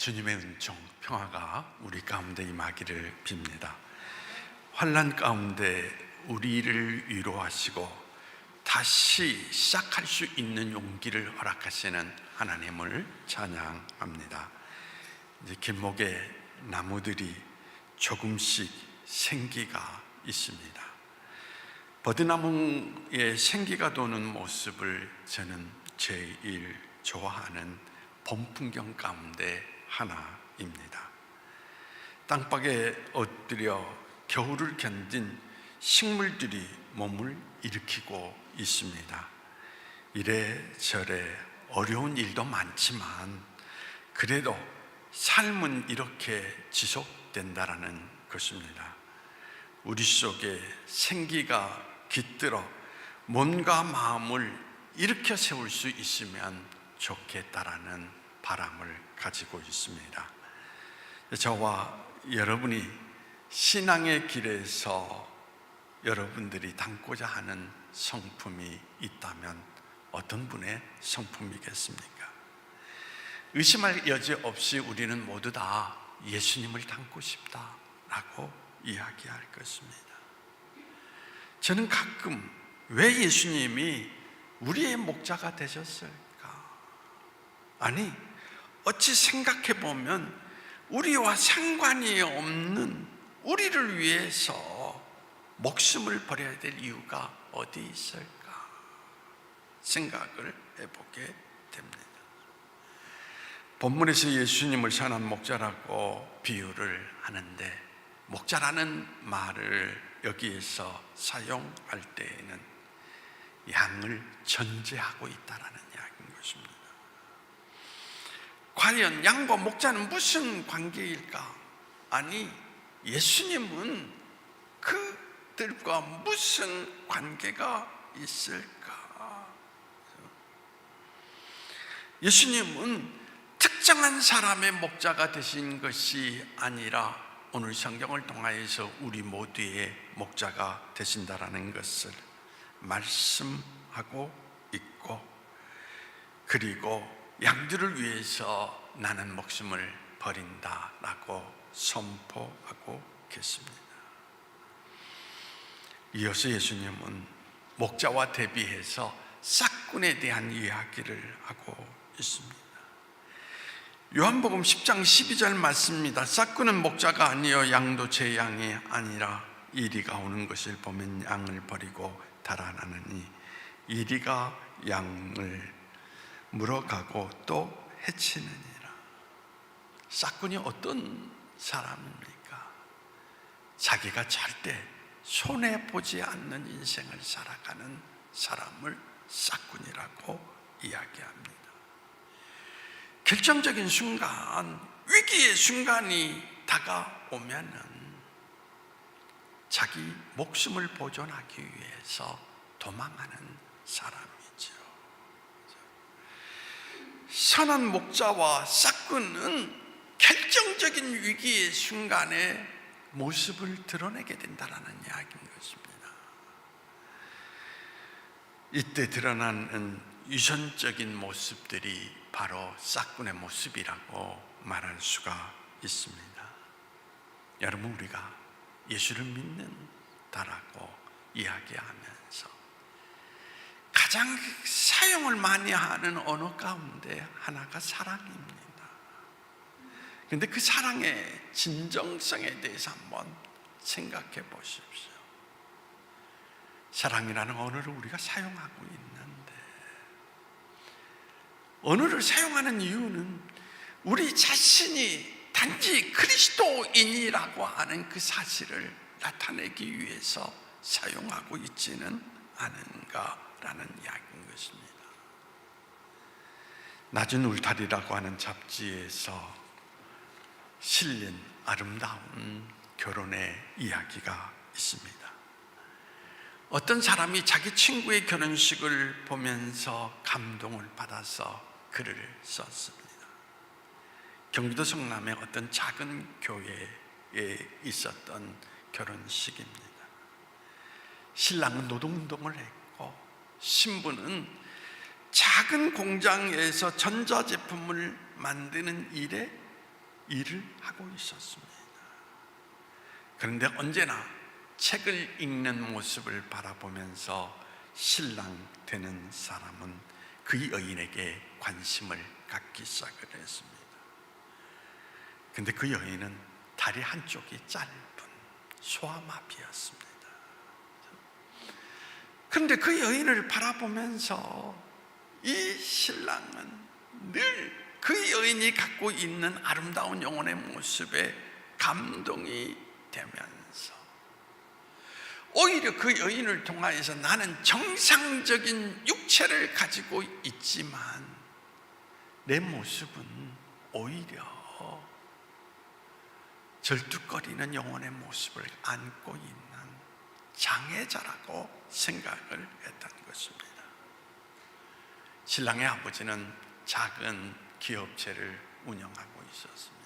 주님의 은총, 평화가 우리 가운데 임하기를 빕니다. 환난 가운데 우리를 위로하시고 다시 시작할 수 있는 용기를 허락하시는 하나님을 찬양합니다. 이제 길목에 나무들이 조금씩 생기가 있습니다. 버드나무에 생기가 도는 모습을 저는 제일 좋아하는 봄 풍경 가운데 하나입니다. 땅바닥에 엎드려 겨울을 견딘 식물들이 몸을 일으키고 있습니다. 이래저래 어려운 일도 많지만 그래도 삶은 이렇게 지속된다라는 것입니다. 우리 속에 생기가 깃들어 몸과 마음을 일으켜 세울 수 있으면 좋겠다라는 바람을 가지고 있습니다. 저와 여러분이 신앙의 길에서 여러분들이 담고자 하는 성품이 있다면 어떤 분의 성품이겠습니까? 의심할 여지 없이 우리는 모두 다 예수님을 닮고 싶다라고 이야기할 것입니다. 저는 가끔 왜 예수님이 우리의 목자가 되셨을까? 아니, 어찌 생각해보면 우리와 상관이 없는 우리를 위해서 목숨을 버려야 될 이유가 어디 있을까 생각을 해보게 됩니다. 본문에서 예수님을 선한 목자라고 비유를 하는데, 목자라는 말을 여기에서 사용할 때에는 양을 전제하고 있다는 이야기인 것입니다. 과연 양과 목자는 무슨 관계일까? 아니, 예수님은 그들과 무슨 관계가 있을까? 예수님은 특정한 사람의 목자가 되신 것이 아니라 오늘 성경을 통하여서 우리 모두의 목자가 되신다라는 것을 말씀하고 있고, 그리고 양들을 위해서 나는 목숨을 버린다라고 선포하고 계십니다. 이어서 예수님은 목자와 대비해서 싹꾼에 대한 이야기를 하고 있습니다. 요한복음 10장 12절 말씀입니다. 싹꾼은 목자가 아니요 양도 제 양이 아니라 이리가 오는 것을 보면 양을 버리고 달아나느니 이리가 양을 물어가고 또 해치느니라. 싹꾼이 어떤 사람입니까? 자기가 절대 손해보지 않는 인생을 살아가는 사람을 싹꾼이라고 이야기합니다. 결정적인 순간, 위기의 순간이 다가오면은 자기 목숨을 보존하기 위해서 도망하는 사람이죠. 선한 목자와 싹꾼은 결정적인 위기의 순간에 모습을 드러내게 된다는 이야기인 것입니다. 이때 드러나는 유선적인 모습들이 바로 싹꾼의 모습이라고 말할 수가 있습니다. 여러분, 우리가 예수를 믿는다라고 이야기하면서 가장 사용을 많이 하는 언어 가운데 하나가 사랑입니다. 그런데 그 사랑의 진정성에 대해서 한번 생각해 보십시오. 사랑이라는 언어를 우리가 사용하고 있는데, 언어를 사용하는 이유는 우리 자신이 단지 그리스도인이라고 하는 그 사실을 나타내기 위해서 사용하고 있지는 않은가라는 이야기인 것입니다. 낮은 울타리라고 하는 잡지에서 실린 아름다운 결혼의 이야기가 있습니다. 어떤 사람이 자기 친구의 결혼식을 보면서 감동을 받아서 글을 썼습니다. 경기도 성남의 어떤 작은 교회에 있었던 결혼식입니다. 신랑은 노동운동을 했고 신부는 작은 공장에서 전자제품을 만드는 일에 일을 하고 있었습니다. 그런데 언제나 책을 읽는 모습을 바라보면서 신랑 되는 사람은 그 여인에게 관심을 갖기 시작을 했습니다. 근데 그 여인은 다리 한쪽이 짧은 소아마비였습니다. 그런데 그 여인을 바라보면서 이 신랑은 늘 그 여인이 갖고 있는 아름다운 영혼의 모습에 감동이 되면서 오히려 그 여인을 통하여서 나는 정상적인 육체를 가지고 있지만 내 모습은 오히려 절뚝거리는 영혼의 모습을 안고 있는 장애자라고 생각을 했던 것입니다. 신랑의 아버지는 작은 기업체를 운영하고 있었습니다.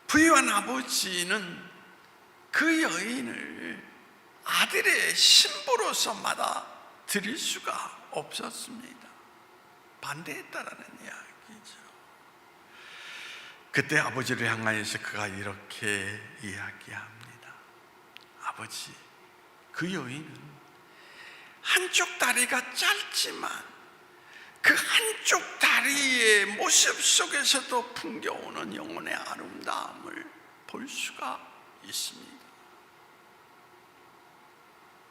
부유한 아버지는 그 여인을 아들의 신부로서 받아들일 수가 없었습니다. 반대했다라는 이야기죠. 그때 아버지를 향하여서 그가 이렇게 이야기합니다. 아버지, 그 여인은 한쪽 다리가 짧지만 그 한쪽 다리의 모습 속에서도 풍겨오는 영혼의 아름다움을 볼 수가 있습니다.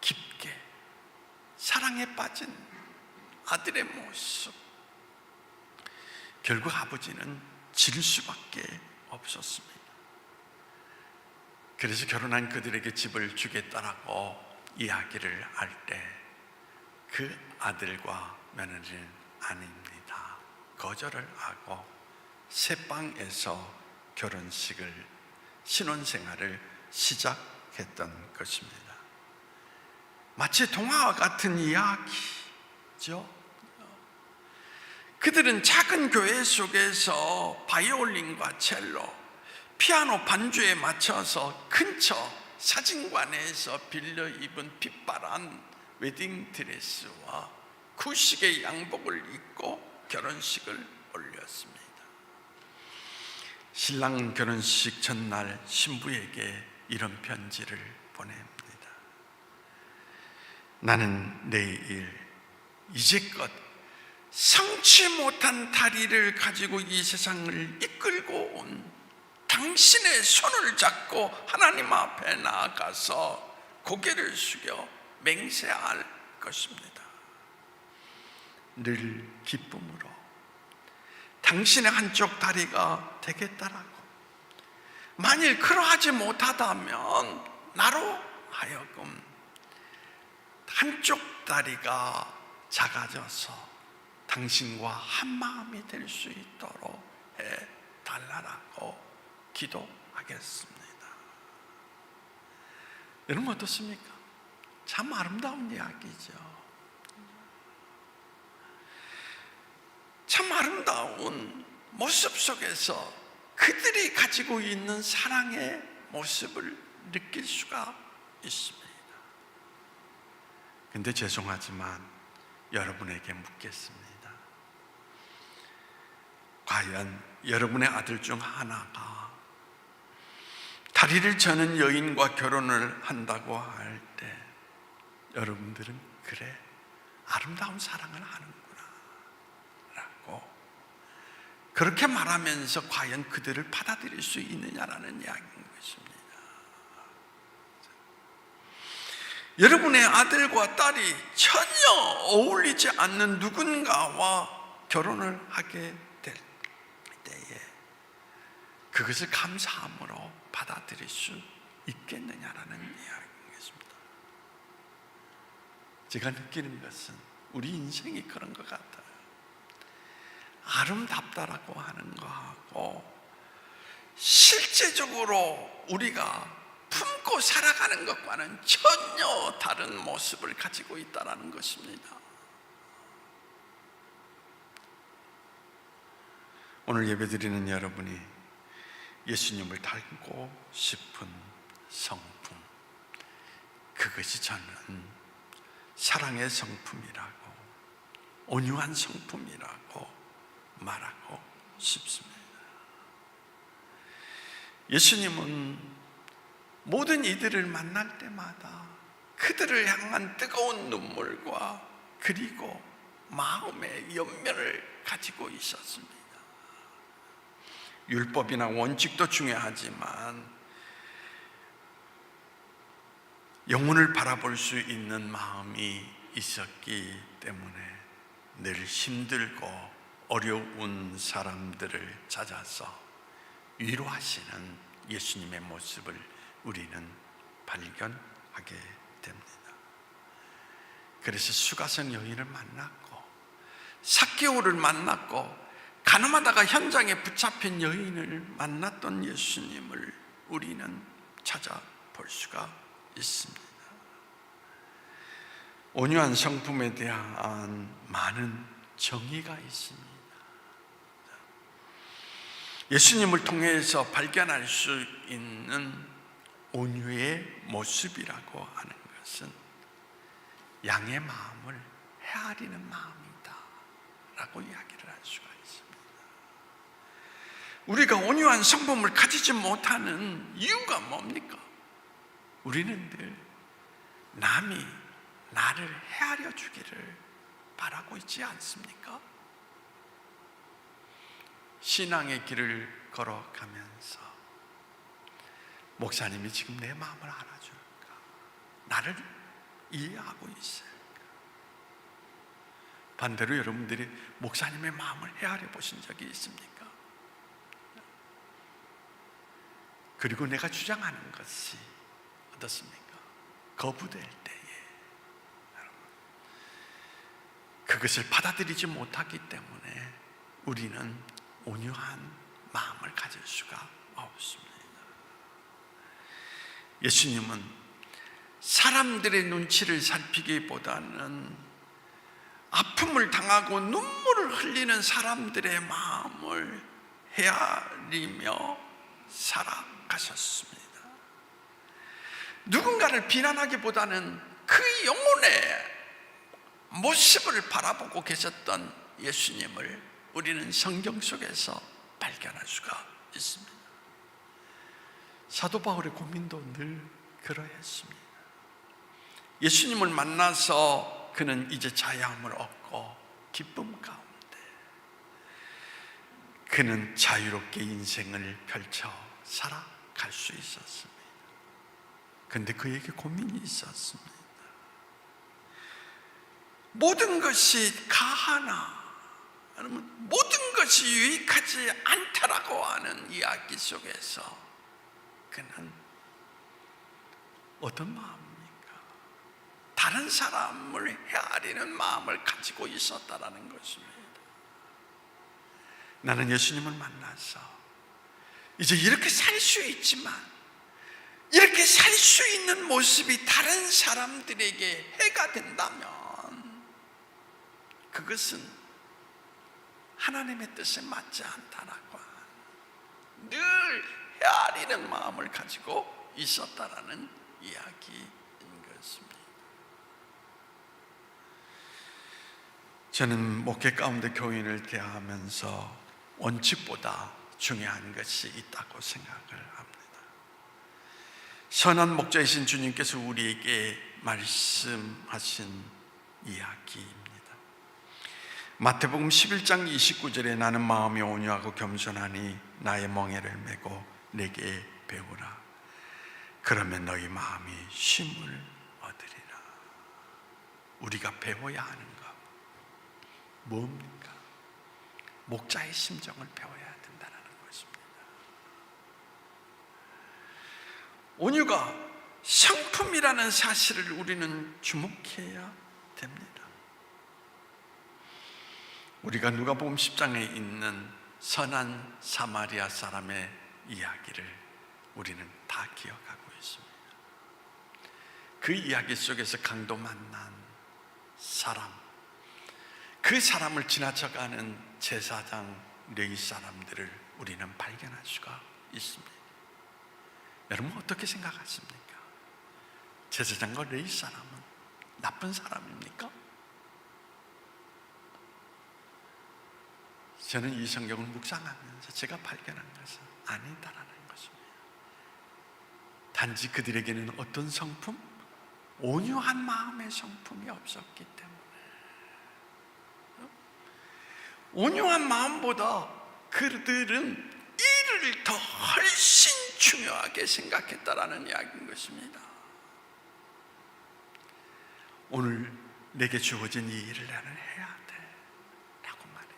깊게 사랑에 빠진 아들의 모습, 결국 아버지는 질 수밖에 없었습니다. 그래서 결혼한 그들에게 집을 주겠다라고 이야기를 할 때 그 아들과 며느리는 아닙니다, 거절을 하고 새방에서 결혼식을, 신혼생활을 시작했던 것입니다. 마치 동화와 같은 이야기죠. 그들은 작은 교회 속에서 바이올린과 첼로, 피아노 반주에 맞춰서 근처 사진관에서 빌려 입은 빛바란 웨딩드레스와 구식의 양복을 입고 결혼식을 올렸습니다. 신랑 결혼식 전날 신부에게 이런 편지를 보냅니다. 나는 내일 이제껏 성치 못한 다리를 가지고 이 세상을 이끌고 온 당신의 손을 잡고 하나님 앞에 나아가서 고개를 숙여 맹세할 것입니다. 늘 기쁨으로 당신의 한쪽 다리가 되겠다라고, 만일 그러하지 못하다면 나로 하여금 한쪽 다리가 작아져서 당신과 한마음이 될 수 있도록 해달라고 기도하겠습니다. 여러분 어떻습니까? 참 아름다운 이야기죠. 참 아름다운 모습 속에서 그들이 가지고 있는 사랑의 모습을 느낄 수가 있습니다. 근데 죄송하지만 여러분에게 묻겠습니다. 과연 여러분의 아들 중 하나가 다리를 저는 여인과 결혼을 한다고 할 때 여러분들은 그래, 아름다운 사랑을 하는구나 라고 그렇게 말하면서 과연 그들을 받아들일 수 있느냐라는 이야기인 것입니다. 여러분의 아들과 딸이 전혀 어울리지 않는 누군가와 결혼을 하게 될 때에 그것을 감사함으로 받아들일 수 있겠느냐라는 이야기인 것입니다. 제가 느끼는 것은 우리 인생이 그런 것 같아요. 아름답다라고 하는 거하고 실제적으로 우리가 품고 살아가는 것과는 전혀 다른 모습을 가지고 있다는 것입니다. 오늘 예배드리는 여러분이 예수님을 닮고 싶은 성품, 그것이 저는 사랑의 성품이라고, 온유한 성품이라고 말하고 싶습니다. 예수님은 모든 이들을 만날 때마다 그들을 향한 뜨거운 눈물과 그리고 마음의 연면을 가지고 있었습니다. 율법이나 원칙도 중요하지만 영혼을 바라볼 수 있는 마음이 있었기 때문에 늘 힘들고 어려운 사람들을 찾아서 위로하시는 예수님의 모습을 우리는 발견하게 됩니다. 그래서 수가성 여인을 만났고 삭개오를 만났고 가늠하다가 현장에 붙잡힌 여인을 만났던 예수님을 우리는 찾아볼 수가 있습니다. 온유한 성품에 대한 많은 정의가 있습니다. 예수님을 통해서 발견할 수 있는 온유의 모습이라고 하는 것은 양의 마음을 헤아리는 마음이다 라고 이야기를 할 수가 있습니다. 우리가 온유한 성품을 가지지 못하는 이유가 뭡니까? 우리는 늘 남이 나를 헤아려 주기를 바라고 있지 않습니까? 신앙의 길을 걸어가면서 목사님이 지금 내 마음을 알아줄까? 나를 이해하고 있을까? 반대로 여러분들이 목사님의 마음을 헤아려 보신 적이 있습니까? 그리고 내가 주장하는 것이 어떻습니까? 거부될 때에 그것을 받아들이지 못하기 때문에 우리는 온유한 마음을 가질 수가 없습니다. 예수님은 사람들의 눈치를 살피기보다는 아픔을 당하고 눈물을 흘리는 사람들의 마음을 헤아리며 살아가셨습니다. 누군가를 비난하기보다는 그 영혼의 모습을 바라보고 계셨던 예수님을 우리는 성경 속에서 발견할 수가 있습니다. 사도 바울의 고민도 늘 그러했습니다. 예수님을 만나서 그는 이제 자유함을 얻고 기쁨 가운데 그는 자유롭게 인생을 펼쳐 살아갈 수 있었습니다. 그런데 그에게 고민이 있었습니다. 모든 것이 가하나 모든 것이 유익하지 않다라고 하는 이야기 속에서 그는 어떤 마음입니까? 다른 사람을 헤아리는 마음을 가지고 있었다라는 것입니다. 나는 예수님을 만나서 이제 이렇게 살 수 있지만 이렇게 살 수 있는 모습이 다른 사람들에게 해가 된다면 그것은 하나님의 뜻에 맞지 않다라고 늘 헤아리는 마음을 가지고 있었다라는 이야기인 것입니다. 저는 목회 가운데 교인을 대하면서 원칙보다 중요한 것이 있다고 생각을 합니다. 선한 목자이신 주님께서 우리에게 말씀하신 이야기입니다. 마태복음 11장 29절에 나는 마음이 온유하고 겸손하니 나의 멍에를 메고 내게 배우라. 그러면 너희 마음이 쉼을 얻으리라. 우리가 배워야 하는 것 뭡니까? 목자의 심정을 배워야 된다는 것입니다. 온유가 성품이라는 사실을 우리는 주목해야 됩니다. 우리가 누가복음 10장에 있는 선한 사마리아 사람의 이야기를 우리는 다 기억하고 있습니다. 그 이야기 속에서 강도 만난 사람, 그 사람을 지나쳐가는 제사장 레위 사람들을 우리는 발견할 수가 있습니다. 여러분 어떻게 생각하십니까? 제사장과 레위 사람은 나쁜 사람입니까? 저는 이 성경을 묵상하면서 제가 발견한 것은 아니다라는 것입니다. 단지 그들에게는 어떤 성품? 온유한 마음의 성품이 없었기 때문에, 온유한 마음보다 그들은 일을 더 훨씬 중요하게 생각했다라는 이야기인 것입니다. 오늘 내게 주어진 이 일을 나는 해야 돼 라고 말입니다.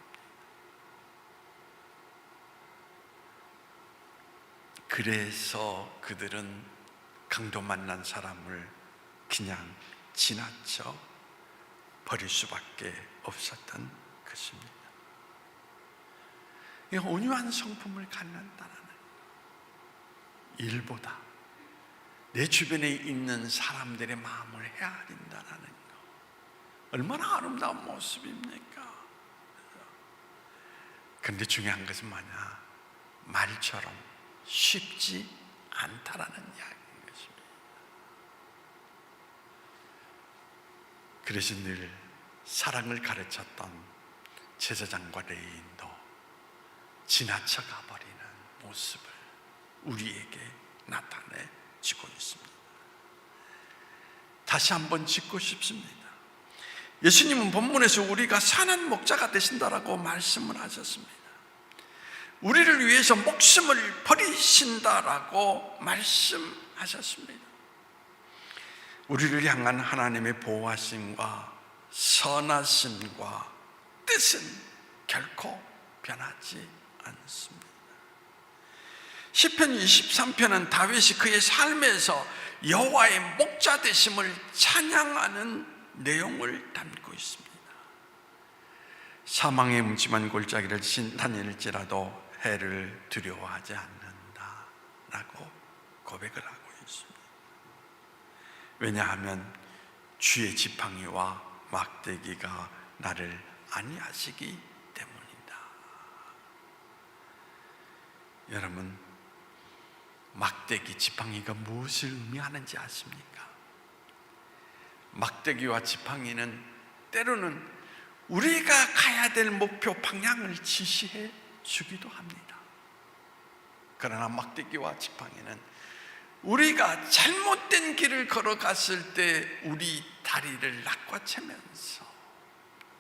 그래서 그들은 강도 만난 사람을 그냥 지나쳐 버릴 수밖에 없었던 것입니다. 이 온유한 성품을 갖는다는 일보다 내 주변에 있는 사람들의 마음을 헤아린다는 거, 얼마나 아름다운 모습입니까? 그런데 중요한 것은 뭐냐? 말처럼 쉽지 않다라는 이야기인 것입니다. 그래서 늘 사랑을 가르쳤던 제사장과 레위인도 지나쳐 가버리는 모습을 우리에게 나타내주고 있습니다. 다시 한번 짚고 싶습니다. 예수님은 본문에서 우리가 선한 목자가 되신다라고 말씀을 하셨습니다. 우리를 위해서 목숨을 버리신다라고 말씀하셨습니다. 우리를 향한 하나님의 보호하심과 선하심과 뜻은 결코 변하지 않습니다. 시편 23편은 다윗이 그의 삶에서 여호와의 목자 되심을 찬양하는 내용을 담고 있습니다. 사망의 음침한 골짜기를 다닐지라도 해를 두려워하지 않는다 라고 고백을 하고 있습니다. 왜냐하면 주의 지팡이와 막대기가 나를 안위하시기 때문이다. 여러분, 막대기, 지팡이가 무엇을 의미하는지 아십니까? 막대기와 지팡이는 때로는 우리가 가야 될 목표 방향을 지시해 주기도 합니다. 그러나 막대기와 지팡이는 우리가 잘못된 길을 걸어갔을 때 우리 다리를 낚아채면서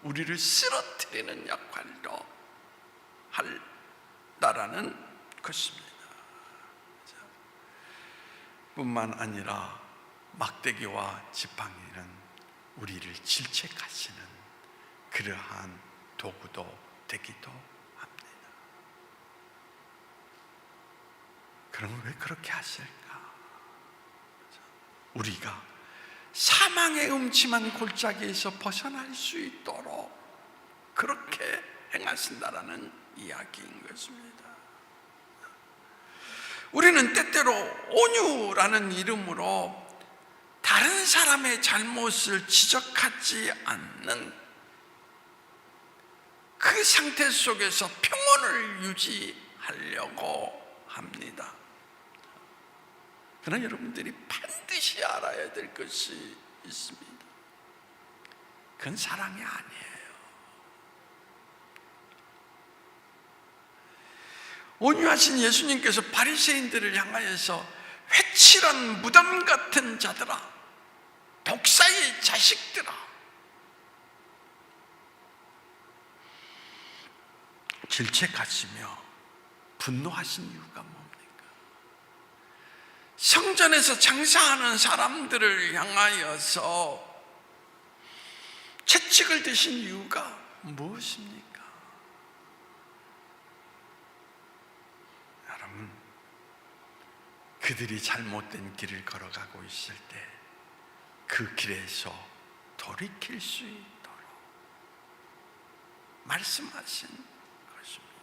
우리를 쓰러뜨리는 역할도 한다라는 것입니다. 뿐만 아니라 막대기와 지팡이는 우리를 질책하시는 그러한 도구도 되기도 합니다. 그럼 왜 그렇게 하실까? 우리가 사망의 음침한 골짜기에서 벗어날 수 있도록 그렇게 행하신다라는 이야기인 것입니다. 우리는 때때로 온유라는 이름으로 다른 사람의 잘못을 지적하지 않는 그 상태 속에서 평온을 유지하려고 합니다. 그러나 여러분들이 반드시 알아야 될 것이 있습니다. 그건 사랑이 아니에요. 온유하신 예수님께서 바리새인들을 향하여서 회칠한 무덤 같은 자들아, 독사의 자식들아, 질책하시며 분노하신 이유가 뭡니까? 성전에서 장사하는 사람들을 향하여서 채찍을 드신 이유가 무엇입니까? 여러분, 그들이 잘못된 길을 걸어가고 있을 때 그 길에서 돌이킬 수 있도록 말씀하신 것입니다.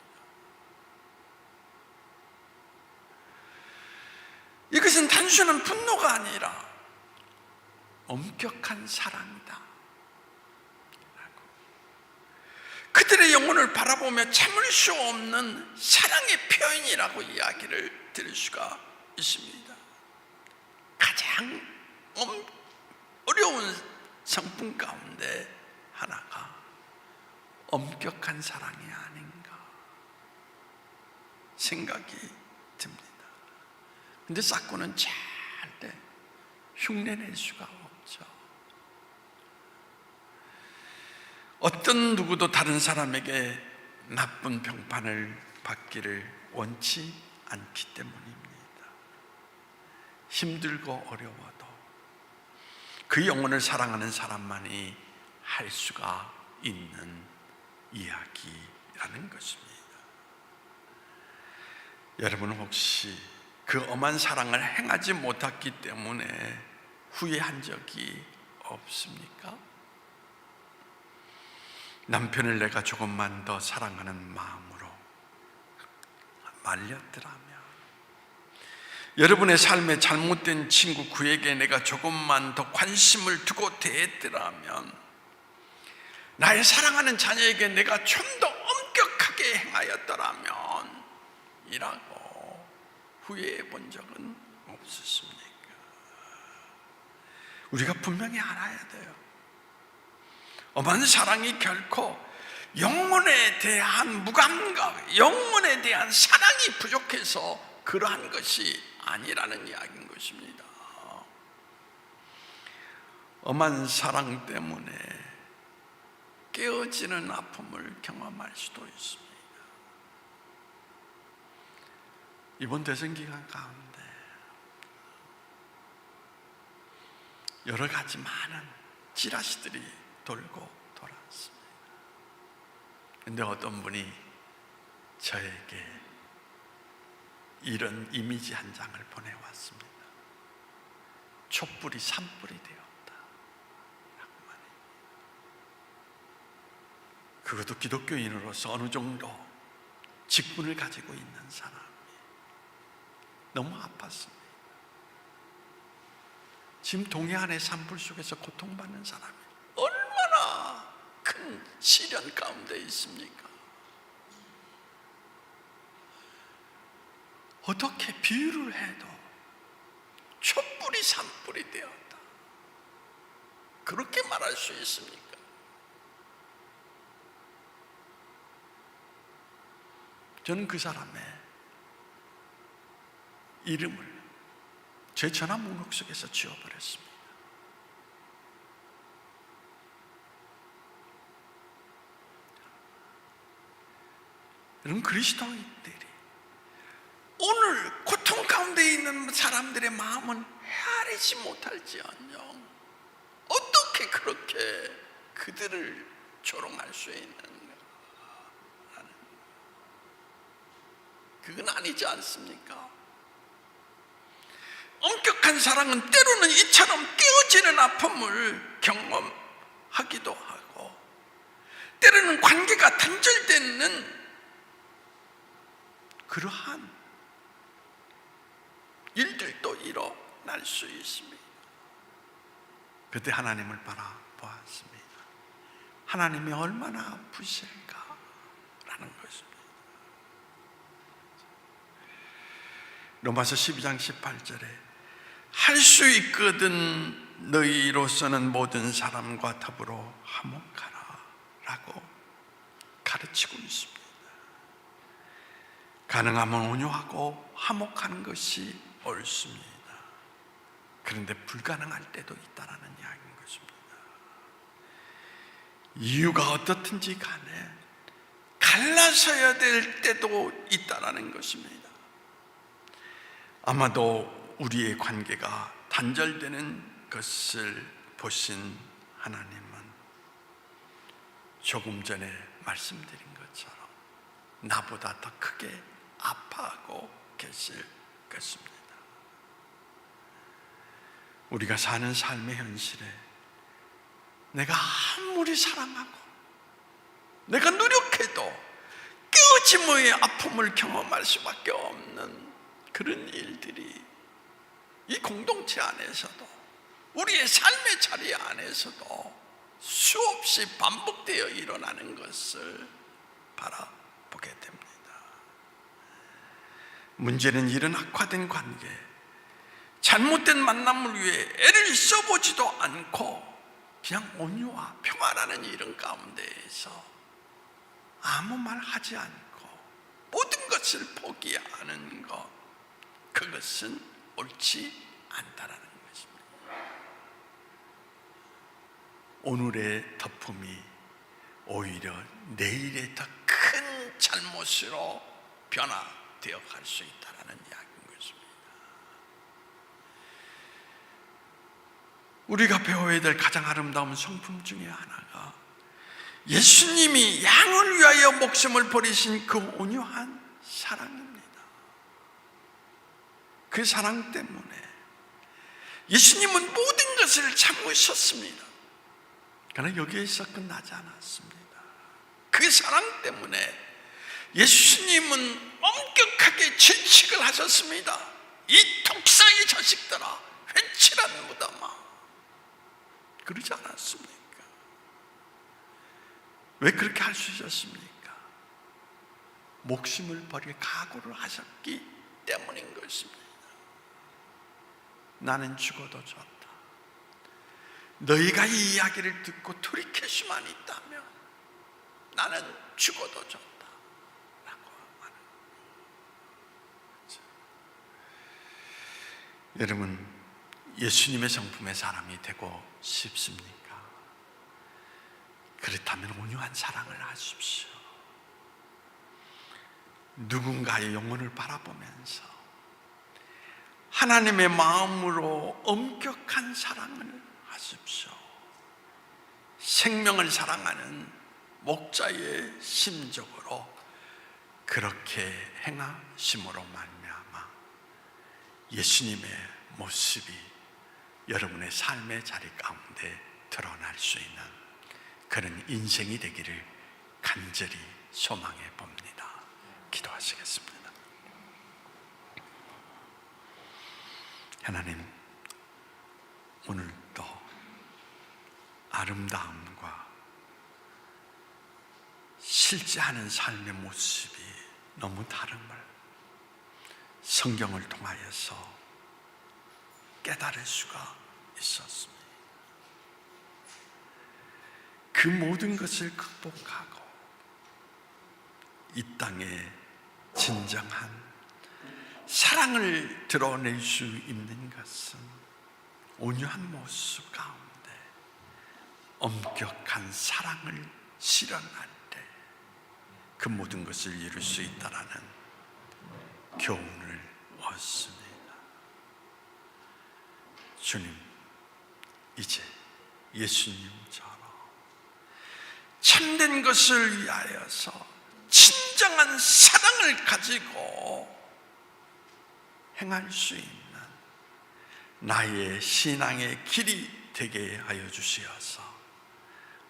이것은 단순한 분노가 아니라 엄격한 사랑이다. 그들의 영혼을 바라보며 참을 수 없는 사랑의 표현이라고 이야기를 드릴 수가 있습니다. 가장 어려운 성품 가운데 하나가 엄격한 사랑이 아닌가. 생각이 듭니다. 근데 사건은 절대 흉내낼 수가 없죠. 어떤 누구도 다른 사람에게 나쁜 평판을 받기를 원치 않기 때문입니다. 힘들고 어려워도 그 영혼을 사랑하는 사람만이 할 수가 있는 이야기라는 것입니다. 여러분 혹시 그 엄한 사랑을 행하지 못했기 때문에 후회한 적이 없습니까? 남편을 내가 조금만 더 사랑하는 마음으로 말렸더라면, 여러분의 삶에 잘못된 친구 그에게 내가 조금만 더 관심을 두고 대했더라면, 나의 사랑하는 자녀에게 내가 좀 더 엄격하게 행하였더라면 이라고 후회해 본 적은 없으십니까? 우리가 분명히 알아야 돼요. 엄한 사랑이 결코 영혼에 대한 무감각, 영혼에 대한 사랑이 부족해서 그러한 것이 아니라는 이야기인 것입니다. 엄한 사랑 때문에 깨어지는 아픔을 경험할 수도 있습니다. 이번 대선 기간 가운데 여러 가지 많은 찌라시들이 돌고 돌았습니다. 근데 어떤 분이 저에게 이런 이미지 한 장을 보내왔습니다. 촛불이 산불이 되었다 라고 말해요. 그것도 기독교인으로서 어느 정도 직분을 가지고 있는 사람이 너무 아팠습니다. 지금 동해안의 산불 속에서 고통받는 사람이 얼마나 큰 시련 가운데 있습니까? 어떻게 비유를 해도 촛불이 산불이 되었다, 그렇게 말할 수 있습니까? 저는 그 사람의 이름을 제 전화 목록 속에서 지워버렸습니다. 여러분, 그리스도인들이 오늘 고통 가운데 있는 사람들의 마음은 헤아리지 못할지언정 어떻게 그렇게 그들을 조롱할 수 있는가? 그건 아니지 않습니까? 엄격한 사랑은 때로는 이처럼 깨어지는 아픔을 경험하기도 하고, 때로는 관계가 단절되는 그러한 일들도 일어날 수 있습니다. 그때 하나님을 바라보았습니다. 하나님이 얼마나 아프실까라는 것입니다. 로마서 12장 18절에 할 수 있거든 너희로서는 모든 사람과 더불어 화목하라 라고 가르치고 있습니다. 가능하면 온유하고 화목하는 것이 옳습니다. 그런데 불가능할 때도 있다는 이야기인 것입니다. 이유가 어떻든지 간에 갈라서야 될 때도 있다는 것입니다. 아마도 우리의 관계가 단절되는 것을 보신 하나님은 조금 전에 말씀드린 것처럼 나보다 더 크게 아파하고 계실 것입니다. 우리가 사는 삶의 현실에 내가 아무리 사랑하고 내가 노력해도 깨어짐의 아픔을 경험할 수밖에 없는 그런 일들이 이 공동체 안에서도, 우리의 삶의 자리 안에서도 수없이 반복되어 일어나는 것을 바라보게 됩니다. 문제는 이런 악화된 관계, 잘못된 만남을 위해 애를 써보지도 않고 그냥 온유와 평화라는 이런 가운데에서 아무 말 하지 않고 모든 것을 포기하는 것, 그것은 옳지 않다라는 것입니다. 오늘의 덮음이 오히려 내일의 더 큰 잘못으로 변화되어 갈 수 있다는 이야기인 것입니다. 우리가 배워야 될 가장 아름다운 성품 중에 하나가 예수님이 양을 위하여 목숨을 버리신 그 온유한 사랑입니다. 그 사랑 때문에 예수님은 모든 것을 참으셨습니다. 그러나 여기에서 끝나지 않았습니다. 그 사랑 때문에 예수님은 엄격하게 질책을 하셨습니다. 이 독사의 자식들아, 회칠한 무덤아. 그러지 않았습니까? 왜 그렇게 할 수 있었습니까? 목숨을 버릴 각오를 하셨기 때문인 것입니다. 나는 죽어도 좋다. 너희가 이 이야기를 듣고 돌이킬 수만 있다면 나는 죽어도 좋다 라고 하는 거죠. 여러분, 예수님의 성품의 사람이 되고 싶습니까? 그렇다면 온유한 사랑을 하십시오. 누군가의 영혼을 바라보면서 하나님의 마음으로 엄격한 사랑을 하십시오. 생명을 사랑하는 목자의 심적으로 그렇게 행하심으로 말미암아 예수님의 모습이 여러분의 삶의 자리 가운데 드러날 수 있는 그런 인생이 되기를 간절히 소망해 봅니다. 기도하시겠습니다. 하나님, 오늘도 아름다움과 실제하는 삶의 모습이 너무 다름을 성경을 통하여서 깨달을 수가 있었습니다. 그 모든 것을 극복하고 이 땅에 진정한 사랑을 드러낼 수 있는 것은 온유한 모습 가운데 엄격한 사랑을 실현할 때 그 모든 것을 이룰 수 있다라는 교훈을 얻습니다. 주님, 이제 예수님처럼 참된 것을 위하여서 진정한 사랑을 가지고 행할 수 있는 나의 신앙의 길이 되게 하여 주시어서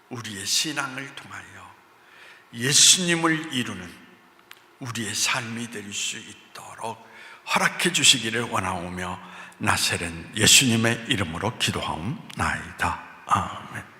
우리의 신앙을 통하여 예수님을 이루는 우리의 삶이 될 수 있도록 허락해 주시기를 원하오며 나사렛 예수님의 이름으로 기도하옵나이다. 아멘.